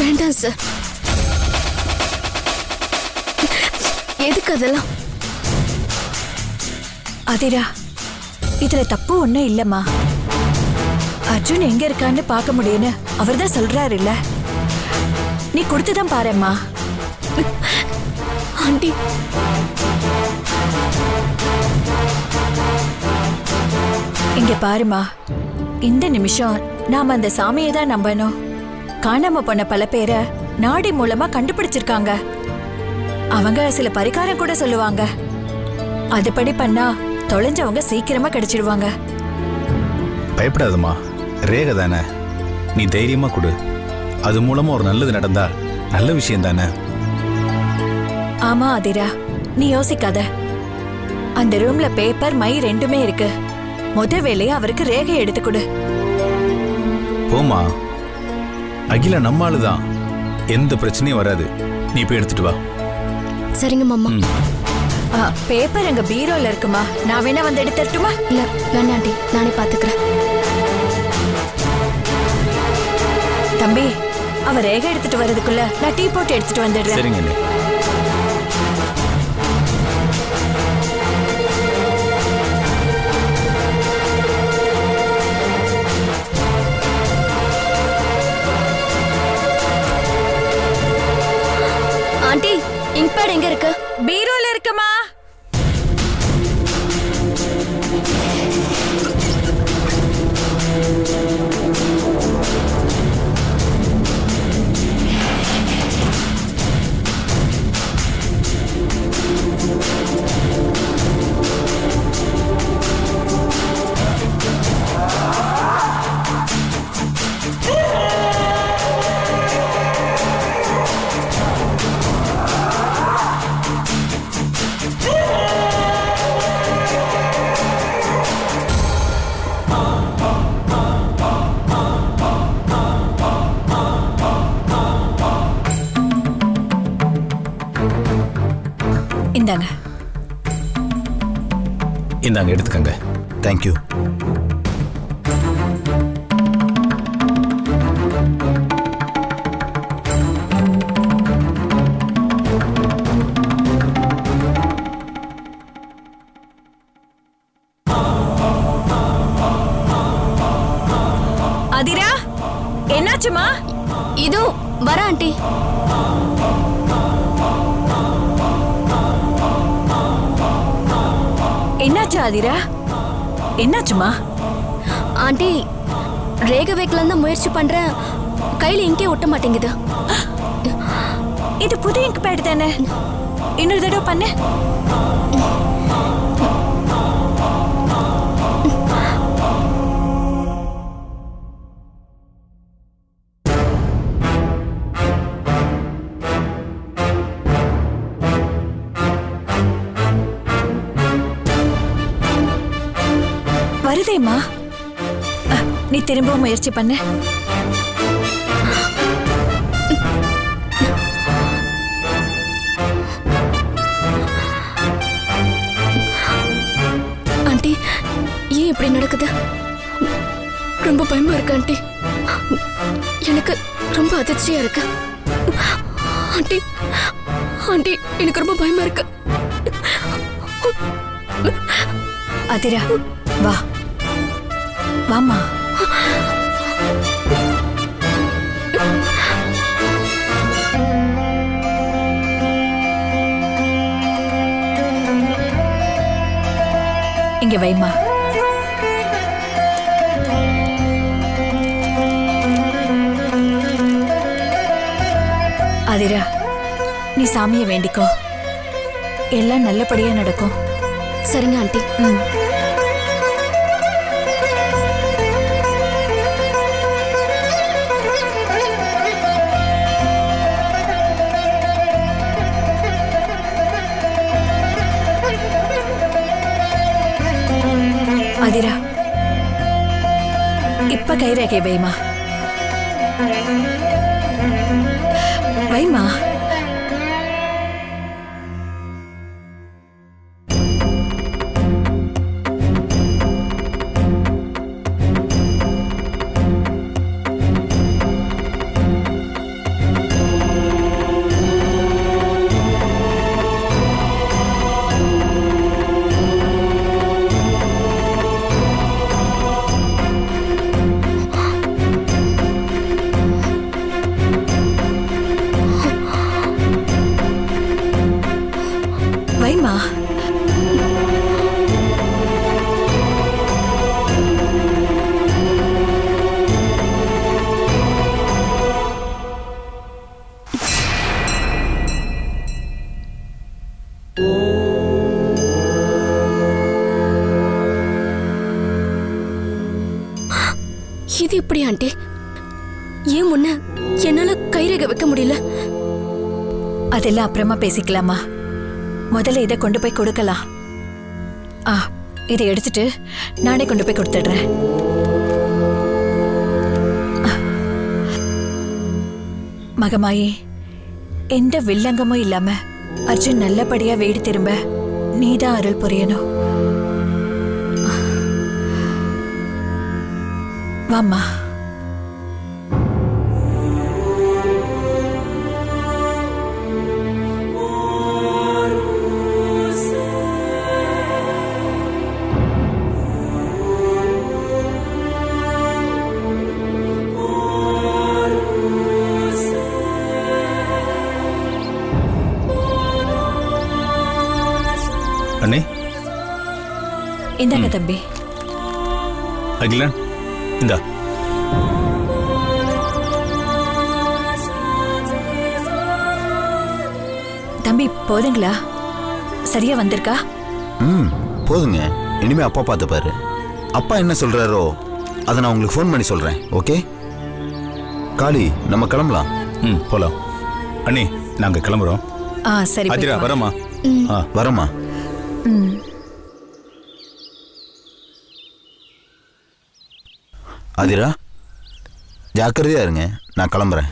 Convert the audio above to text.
வேண்டாம் சார். எதுக்கு அதெல்லாம்? அதிரா, இதுல தப்பு ஒண்ணும் இல்லம்மா. அர்ஜுன் எங்க இருக்கான்னு பார்க்க முடியும்னு அவர்தான் சொல்றாரு இல்ல. நீ கொடுத்துதான் பாரும்மா. ஆண்டி, இங்க பாருமா, இந்த நிமிஷம் நாம அந்த சாமியை தான் நம்பணும். காணாம போன பல பேரை நாடி மூலமா கண்டுபிடிச்சிருக்காங்க. அவங்க சில பரிகாரம் கூட சொல்லுவாங்க. அதுபடி பண்ணா தொலைஞ்சவங்க சீக்கிரமா கிடைச்சிடுவாங்க. பயப்படாதம்மா, ரேகை தானே, நீ தைரியமா கொடு. அது மூலமா ஒரு நல்லது நடந்தா நல்ல விஷயம் தானே. ஆமா அதிரா, நீ யோசிக்காத. அந்த ரூம்ல பேப்பர் மை ரெண்டுமே இருக்கு. முத வேலையை அவருக்கு ரேகை எடுத்து கொடு. போமா, அகிலா நம்ம ஆளுதான், எந்த பிரச்சனையும் வராது. நீ போய் எடுத்துட்டு வா. சரிங்க மாமா. பேப்பர் எங்க பீரோல இருக்குமா, நான் வேணா வந்து எடுத்துட்டுமா? இல்ல வேணாம் ஆண்டி, நானே பாத்துக்கிறேன். தம்பி, அவ ரேகை எடுத்துட்டு வர்றதுக்குள்ள நான் டீ போட்டு எடுத்துட்டு வந்துடுறேன். சரிங்க. ஆண்டி, இங்க் பேட் எங்க இருக்கு? பீரோல இருக்குமா? இந்தாங்க. இந்தாங்க, எடுத்துக்கங்க. தேங்க்யூ. அதிரா, என்னாச்சுமா? இதோ வர ஆண்டி. என்னாச்சு அதிரா? என்னாச்சுமா? ஆண்டி, ரேகை வைக்கலாம் தான் முயற்சி பண்றேன், கையில இங்கே ஒட்ட மாட்டேங்குது. இது புது இங்க் பேட் தானே, இன்னொரு தடவை பண்ணு. வருதேம்மா, நீ திரும்பவும் முயற்சி பண்ணு. ஆண்டி, ஏன் இப்படி நடக்குது? ரொம்ப பயமா இருக்கு ஆண்டி. எனக்கு ரொம்ப அதிர்ச்சியா இருக்கு ஆண்டி. ஆண்டி, எனக்கு ரொம்ப பயமா இருக்கு. அதிரா, வா வாமா. இங்க வைமா. அதிரா, நீ சாமியை வேண்டிக்கோ, எல்லாம் நல்லபடியா நடக்கும். சரிங்க ஆண்டி. அதிரா, இப்ப கைரேகை வைமா. வைமா. இது எப்படி ஆண்டி? ஏன் முன்ன என்னால கைரேகை வைக்க முடியல? அதெல்லாம் அப்புறமா பேசிக்கலாமா? முதல்ல இதை கொண்டு போய் கொடுக்கலாம். இதை எடுத்துட்டு நானே கொண்டு போய் கொடுத்துடுறேன். மகமாயி, எந்த வில்லங்கமும் இல்லாம அர்ஜுன் நல்லபடியா வீடு திரும்ப நீதான் அருள் புரியணும். வாம்மா. அண்ணே, இந்தாங்க தம்பி. அகிலன், இந்தா. தம்பி போதுங்களா? சரியா வந்திருக்கா? போதுங்க. இனிமே அப்பா பார்த்துப்பாரு. அப்பா என்ன சொல்றாரோ அதை நான் உங்களுக்கு ஃபோன் பண்ணி சொல்றேன். ஓகே காளி, நம்ம கிளம்பலாம். போலாம். அண்ணே, நாங்க கிளம்புறோம். சரி ஆதிரா, வரமா? வரமா? ஆதிரா, ஜாக்கிரதையா இருங்க. நான் கிளம்புறேன்.